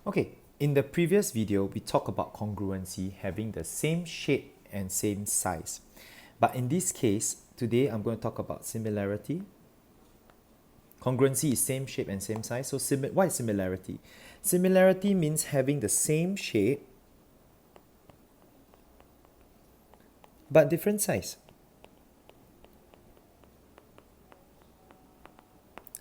Okay, in the previous video, we talked about congruency having the same shape and same size. But in this case, today I'm going to talk about similarity. Congruency is same shape and same size. So what is similarity? Similarity means having the same shape but different size.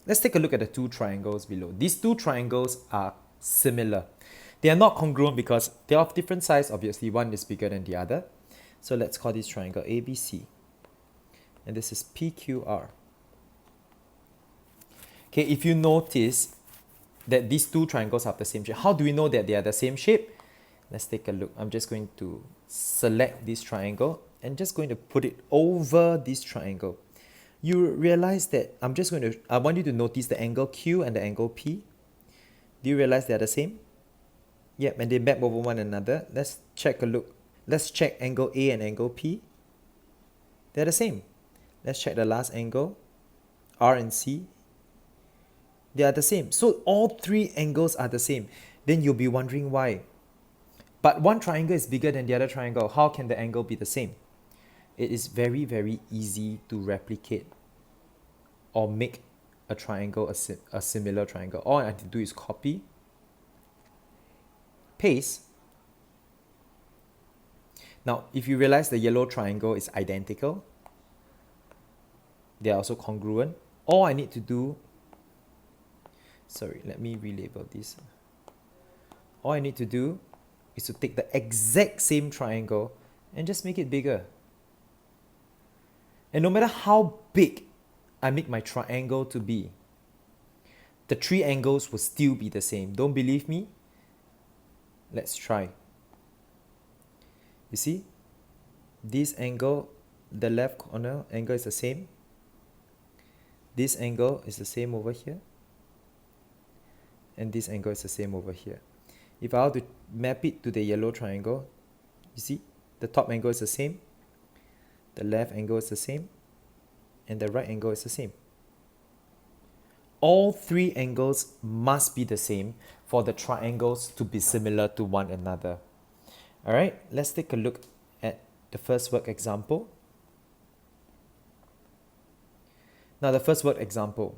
Let's take a look at the two triangles below. These two triangles are similar. They are not congruent because they are of different size. Obviously, one is bigger than the other. So let's call this triangle ABC. And this is PQR. Okay, if you notice that these two triangles have the same shape, how do we know that they are the same shape? Let's take a look. I'm just going to select this triangle and just going to put it over this triangle. You realize that I want you to notice the angle Q and the angle P. Do you realize they are the same? Yep, and they map over one another. Let's check a look. Let's check angle A and angle P. They're the same. Let's check the last angle, R and C. They are the same. So all three angles are the same. Then you'll be wondering why. But one triangle is bigger than the other triangle. How can the angle be the same? It is very, very easy to replicate or make a triangle a similar triangle. All I have to do is copy, paste. Now, if you realize the yellow triangle is identical, they are also congruent. All I need to do, sorry, let me relabel this. All I need to do is to take the exact same triangle and just make it bigger. And no matter how big I make my triangle to be, the three angles will still be the same. Don't believe me? Let's try. You see, this angle, the left corner angle is the same. This angle is the same over here. And this angle is the same over here. If I were to map it to the yellow triangle, you see, the top angle is the same, the left angle is the same, and the right angle is the same. All three angles must be the same for the triangles to be similar to one another. All right, let's take a look at the first work example. Now, the first work example.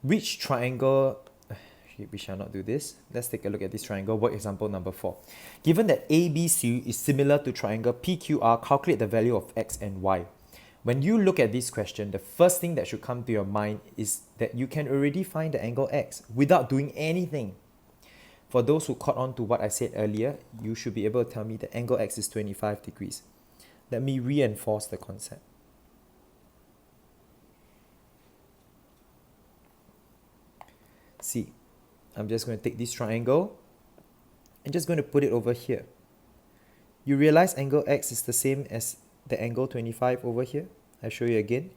Which triangle, we shall not do this. Let's take a look at this triangle, work example number 4. Given that ABC is similar to triangle PQR, calculate the value of X and Y. When you look at this question, the first thing that should come to your mind is that you can already find the angle X without doing anything. For those who caught on to what I said earlier, you should be able to tell me the angle X is 25 degrees. Let me reinforce the concept. See, I'm just going to take this triangle and just going to put it over here. You realize angle X is the same as the angle 25 over here? I'll show you again.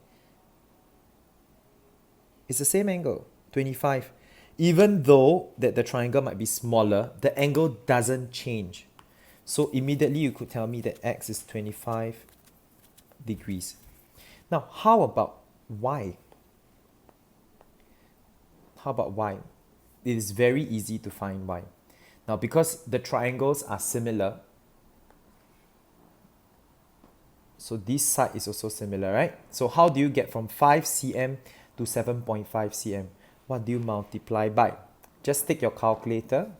It's the same angle, 25. Even though that the triangle might be smaller, the angle doesn't change. So immediately you could tell me that X is 25 degrees. Now, how about Y? How about Y? It is very easy to find Y. Now, because the triangles are similar, so this side is also similar, right? So how do you get from 5 cm to 7.5 cm? What do you multiply by? Just take your calculator.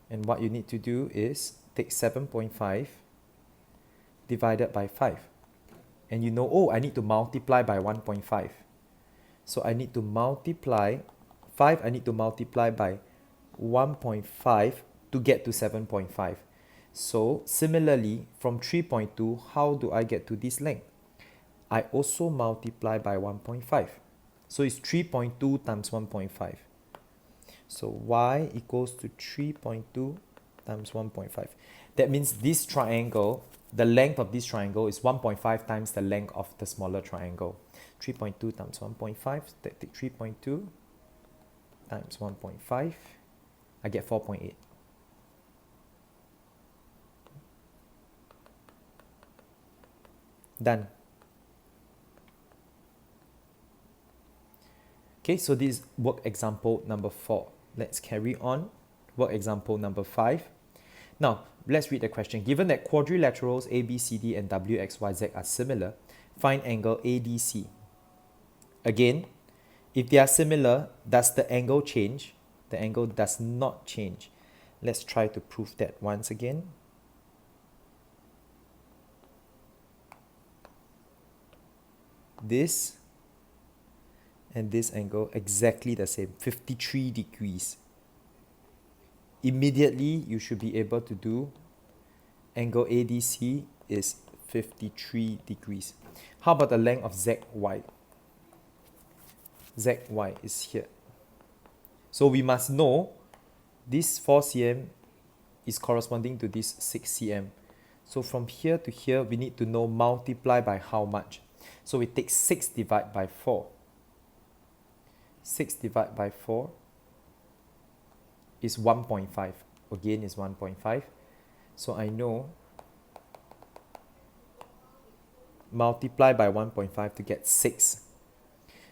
And what you need to do is take 7.5 divided by 5. And you know, oh, I need to multiply by 1.5. So I need to multiply 5, I need to multiply by 1.5 to get to 7.5. So similarly, from 3.2, how do I get to this length? I also multiply by 1.5. So it's 3.2 times 1.5. So y equals to 3.2 times 1.5. That means this triangle, the length of this triangle is 1.5 times the length of the smaller triangle. 3.2 times 1.5, take 3.2 times 1.5, I get 4.8. Done. Okay, so this is work example number 4. Let's carry on. Work example number 5. Now, let's read the question. Given that quadrilaterals ABCD and WXYZ are similar, find angle ADC. Again, if they are similar, does the angle change? The angle does not change. Let's try to prove that once again. This and this angle exactly the same, 53 degrees. Immediately, you should be able to do angle ADC is 53 degrees. How about the length of ZY? ZY is here. So we must know this 4 cm is corresponding to this 6 cm. So from here to here, we need to know multiply by how much. So we take 6 divided by 4. 6 divided by 4 is 1.5. Again, is 1.5. So I know multiply by 1.5 to get 6.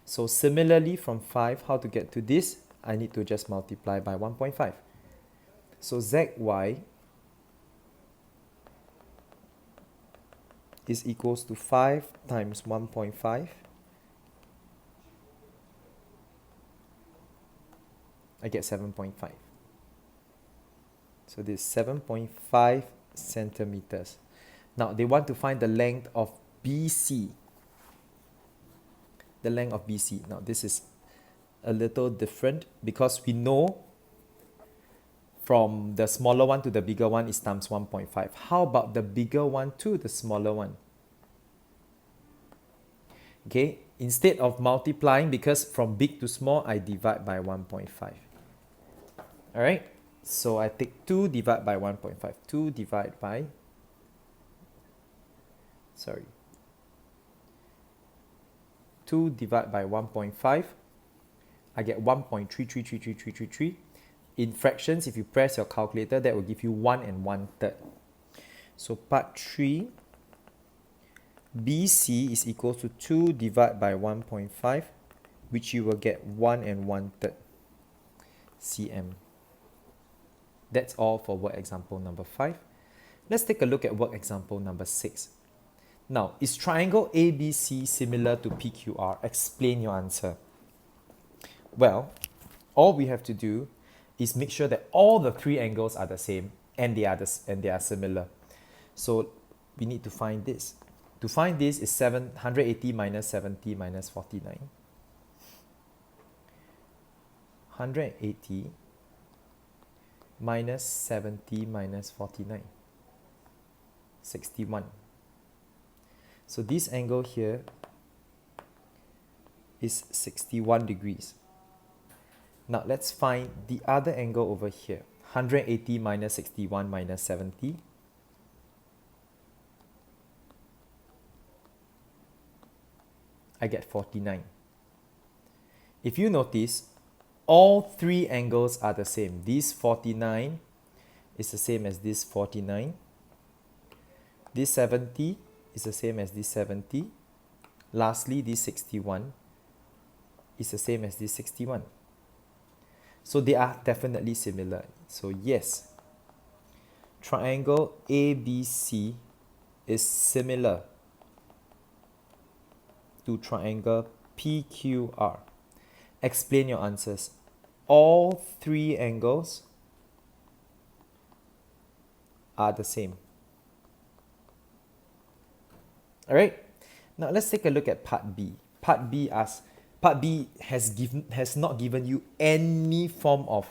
So similarly from 5, how to get to this? I need to just multiply by 1.5. So ZY is equals to 5 times 1.5. I get 7.5. So this is 7.5 centimeters. Now they want to find the length of BC. The length of BC. Now this is a little different because we know from the smaller one to the bigger one is times 1.5. How about the bigger one to the smaller one? Okay, instead of multiplying, because from big to small, I divide by 1.5. All right, so I take 2 divided by 1.5. 2 divided by, 2 divided by 1.5. I get 1.333333. In fractions, if you press your calculator, that will give you 1 and 1/3. So part 3, BC is equal to 2 divided by 1.5, which you will get 1 and 1/3 cm. That's all for work example number 5. Let's take a look at work example number 6. Now, is triangle ABC similar to PQR? Explain your answer. Well, all we have to do is make sure that all the 3 angles are the same and they are similar. So we need to find this. To find this is 180 minus 70 minus 49. 180 minus 70 minus 49. 61. So this angle here is 61 degrees. Now let's find the other angle over here. 180 minus 61 minus 70. I get 49. If you notice, all 3 angles are the same. This 49 is the same as this 49. This 70 is the same as this 70. Lastly, this 61 is the same as this 61. So they are definitely similar. So yes, triangle ABC is similar to triangle PQR. Explain your answers. All 3 angles are the same. Alright, now let's take a look at part B. Part B has not given you any form of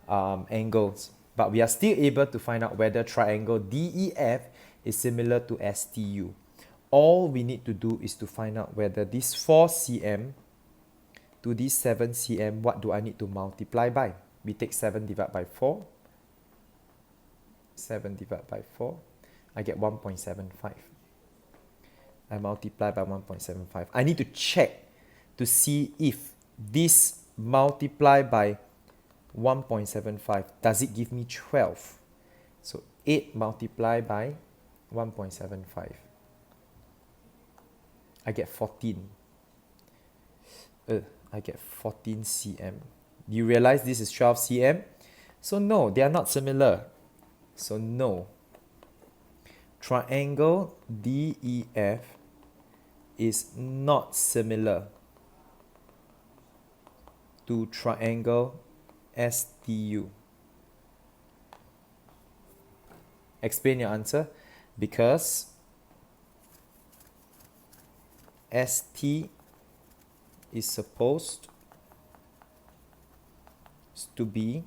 angles, but we are still able to find out whether triangle DEF is similar to STU. All we need to do is to find out whether this 4 cm to this 7 cm, what do I need to multiply by? We take 7 divided by 4. 7 divided by 4. I get 1.75. I multiply by 1.75. I need to check to see if this multiply by 1.75, does it give me 12? So 8 multiplied by 1.75. I get 14. I get 14 cm. Do you realize this is 12 cm? So no, they are not similar. So no. Triangle DEF is not similar to triangle STU. Explain your answer. Because ST is supposed to be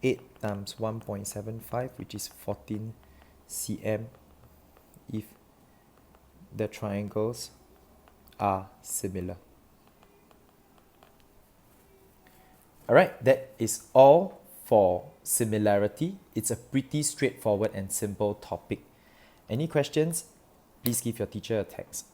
8 times 1.75, which is 14 cm if the triangles are similar. Alright, that is all for similarity. It's a pretty straightforward and simple topic. Any questions? Please give your teacher a text.